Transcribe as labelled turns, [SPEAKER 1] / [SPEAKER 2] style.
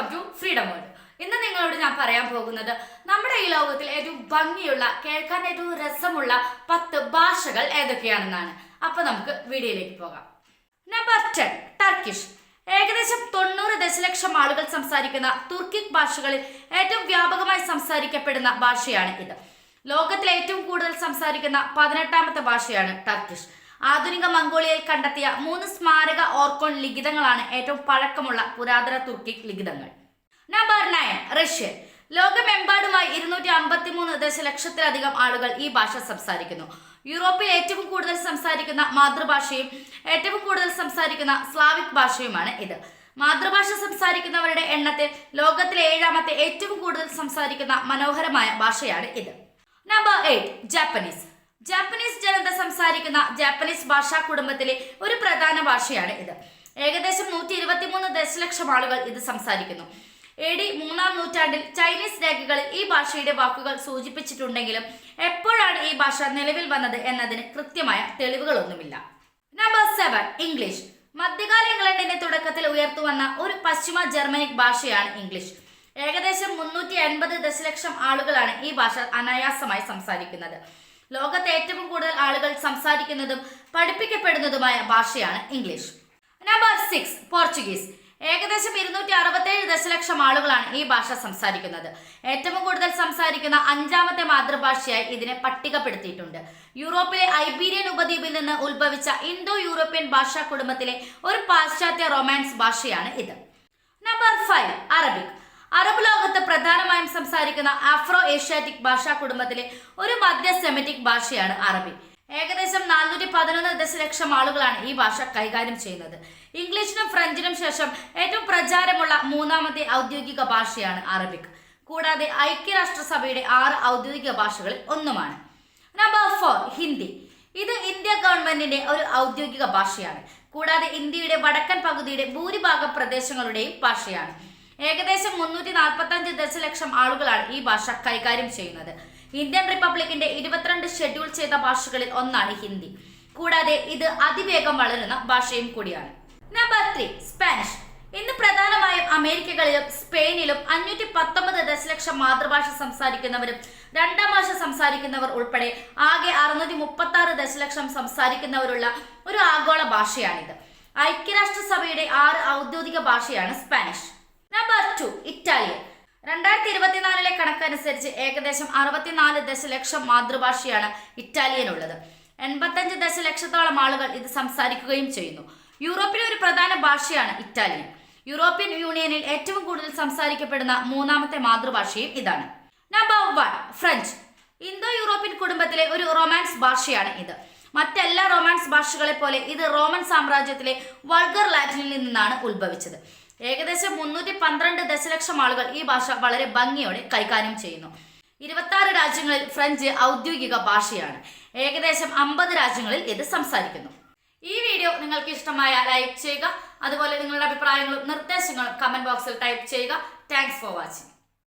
[SPEAKER 1] Welcome to freedom world. ഇന്ന് നിങ്ങളോട് ഞാൻ പറയാൻ പോകുന്നത് നമ്മുടെ ഈ ലോകത്തിൽ ഏറ്റവും ഭംഗിയുള്ള, കേൾക്കാൻ ഏറ്റവും രസമുള്ള 10 ഭാഷകൾ ഏതൊക്കെയാണെന്നാണ്. അപ്പൊ നമുക്ക് വീഡിയോയിലേക്ക് പോകാം. Number 10, Turkish. ഏകദേശം 90 ദശലക്ഷം ആളുകൾ സംസാരിക്കുന്ന തുർക്കിക് ഭാഷകളിൽ ഏറ്റവും വ്യാപകമായി സംസാരിക്കപ്പെടുന്ന ഭാഷയാണ് ഇത്. ലോകത്തിലെ ഏറ്റവും കൂടുതൽ സംസാരിക്കുന്ന 18ാമത്തെ ഭാഷയാണ് ടർക്കിഷ്. ആധുനിക മംഗോളിയയിൽ കണ്ടെത്തിയ 3 സ്മാരക ഓർക്കോൺ ലിഖിതങ്ങളാണ് ഏറ്റവും പഴക്കമുള്ള പുരാതന തുർക്കിക് ലിഖിതങ്ങൾ. Number 9, Russian. ലോകമെമ്പാടുമായി 253 ദശലക്ഷത്തിലധികം ആളുകൾ ഈ ഭാഷ സംസാരിക്കുന്നു. യൂറോപ്പിൽ ഏറ്റവും കൂടുതൽ സംസാരിക്കുന്ന മാതൃഭാഷയും ഏറ്റവും കൂടുതൽ സംസാരിക്കുന്ന സ്ലാവിക് ഭാഷയുമാണ് ഇത്. മാതൃഭാഷ സംസാരിക്കുന്നവരുടെ എണ്ണത്തിൽ ലോകത്തിലെ 7ാമത്തെ ഏറ്റവും കൂടുതൽ സംസാരിക്കുന്ന മനോഹരമായ ഭാഷയാണ് ഇത്. Number 8, Japanese. ജാപ്പനീസ് ജനത സംസാരിക്കുന്ന ജാപ്പനീസ് ഭാഷാ കുടുംബത്തിലെ ഒരു പ്രധാന ഭാഷയാണ് ഇത്. ഏകദേശം 123 ദശലക്ഷം ആളുകൾ ഇത് സംസാരിക്കുന്നു. AD 3-ാം നൂറ്റാണ്ടിൽ ചൈനീസ് രേഖകളിൽ ഈ ഭാഷയുടെ വാക്കുകൾ സൂചിപ്പിച്ചിട്ടുണ്ടെങ്കിലും എപ്പോഴാണ് ഈ ഭാഷ നിലവിൽ വന്നത് എന്നതിന് കൃത്യമായ തെളിവുകളൊന്നുമില്ല. Number 7, English. മധ്യകാല ഇംഗ്ലണ്ടിന്റെ തുടക്കത്തിൽ ഉയർത്തുവന്ന ഒരു പശ്ചിമ ജർമ്മനിക് ഭാഷയാണ് ഇംഗ്ലീഷ്. ഏകദേശം 380 ദശലക്ഷം ആളുകളാണ് ഈ ഭാഷ അനായാസമായി സംസാരിക്കുന്നത്. ലോകത്തെ ഏറ്റവും കൂടുതൽ ആളുകൾ സംസാരിക്കുന്നതും പഠിപ്പിക്കപ്പെടുന്നതുമായ ഭാഷയാണ് ഇംഗ്ലീഷ്. Number 6, Portuguese. ഏകദേശം 267 ദശലക്ഷം ആളുകളാണ് ഈ ഭാഷ സംസാരിക്കുന്നത്. ഏറ്റവും കൂടുതൽ സംസാരിക്കുന്ന 5ാമത്തെ മാതൃഭാഷയായി ഇതിനെ പട്ടികപ്പെടുത്തിയിട്ടുണ്ട്. യൂറോപ്പിലെ ഐബീരിയൻ ഉപദ്വീപിൽ നിന്ന് ഉത്ഭവിച്ച ഇന്തോ യൂറോപ്യൻ ഭാഷാ കുടുംബത്തിലെ ഒരു പാശ്ചാത്യ റൊമാൻസ് ഭാഷയാണ് ഇത്. Number 5, Arabic. അറബ് ലോകത്ത് പ്രധാനമായും സംസാരിക്കുന്ന ആഫ്രോ ഏഷ്യാറ്റിക് ഭാഷാ കുടുംബത്തിലെ ഒരു മധ്യ സെമിറ്റിക് ഭാഷയാണ് അറബി. ഏകദേശം 411 ദശലക്ഷം ആളുകളാണ് ഈ ഭാഷ കൈകാര്യം ചെയ്യുന്നത്. ഇംഗ്ലീഷിനും ഫ്രഞ്ചിനും ശേഷം ഏറ്റവും പ്രചാരമുള്ള 3ാമത്തെ ഔദ്യോഗിക ഭാഷയാണ് അറബിക്. കൂടാതെ ഐക്യരാഷ്ട്രസഭയുടെ 6 ഔദ്യോഗിക ഭാഷകളിൽ ഒന്നുമാണ്. നമ്പർ 4, ഹിന്ദി. ഇത് ഇന്ത്യ ഗവൺമെന്റിന്റെ ഒരു ഔദ്യോഗിക ഭാഷയാണ്. കൂടാതെ ഇന്ത്യയുടെ വടക്കൻ പകുതിയുടെ ഭൂരിഭാഗം പ്രദേശങ്ങളുടെയും ഭാഷയാണ്. ഏകദേശം 345 ദശലക്ഷം ആളുകളാണ് ഈ ഭാഷ കൈകാര്യം ചെയ്യുന്നത്. ഇന്ത്യൻ റിപ്പബ്ലിക്കിന്റെ 22 ഷെഡ്യൂൾ ചെയ്ത ഭാഷകളിൽ ഒന്നാണ് ഹിന്ദി. കൂടാതെ ഇത് അതിവേഗം വളരുന്ന ഭാഷയും കൂടിയാണ്. Number 3, Spanish. ഇന്ന് പ്രധാനമായും അമേരിക്കകളിലും സ്പെയിനിലും 519 ദശലക്ഷം മാതൃഭാഷ സംസാരിക്കുന്നവരും 2ാം ഭാഷ സംസാരിക്കുന്നവർ ഉൾപ്പെടെ ആകെ 636 ദശലക്ഷം സംസാരിക്കുന്നവരുള്ള ഒരു ആഗോള ഭാഷയാണിത്. ഐക്യരാഷ്ട്രസഭയുടെ 6 ഔദ്യോഗിക ഭാഷയാണ് സ്പാനിഷ്. Number 2, Italian. 2024 കണക്കനുസരിച്ച് ഏകദേശം 64 ദശലക്ഷം മാതൃഭാഷയാണ് ഇറ്റാലിയൻ ഉള്ളത്. 85 ദശലക്ഷത്തോളം ആളുകൾ ഇത് സംസാരിക്കുകയും ചെയ്യുന്നു. യൂറോപ്പിലെ ഒരു പ്രധാന ഭാഷയാണ് ഇറ്റാലിയൻ. യൂറോപ്യൻ യൂണിയനിൽ ഏറ്റവും കൂടുതൽ സംസാരിക്കപ്പെടുന്ന 3ാമത്തെ മാതൃഭാഷയും ഇതാണ്. Number 1, French. ഇന്തോ യൂറോപ്യൻ കുടുംബത്തിലെ ഒരു റൊമാൻസ് ഭാഷയാണ് ഇത്. മറ്റെല്ലാ റൊമാൻസ് ഭാഷകളെ പോലെ ഇത് റോമൻ സാമ്രാജ്യത്തിലെ വൾഗർ ലാറ്റിനിൽ നിന്നാണ് ഉത്ഭവിച്ചത്. ഏകദേശം 312 ദശലക്ഷം ആളുകൾ ഈ ഭാഷ വളരെ ഭംഗിയോടെ കൈകാര്യം ചെയ്യുന്നു. 26 രാജ്യങ്ങളിൽ ഫ്രഞ്ച് ഔദ്യോഗിക ഭാഷയാണ്. ഏകദേശം 50 രാജ്യങ്ങളിൽ ഇത് സംസാരിക്കുന്നു. ഈ വീഡിയോ നിങ്ങൾക്ക് ഇഷ്ടമായ ലൈക്ക് ചെയ്യുക. അതുപോലെ നിങ്ങളുടെ അഭിപ്രായങ്ങളും നിർദ്ദേശങ്ങളും കമന്റ് ബോക്സിൽ ടൈപ്പ് ചെയ്യുക. Thanks for watching.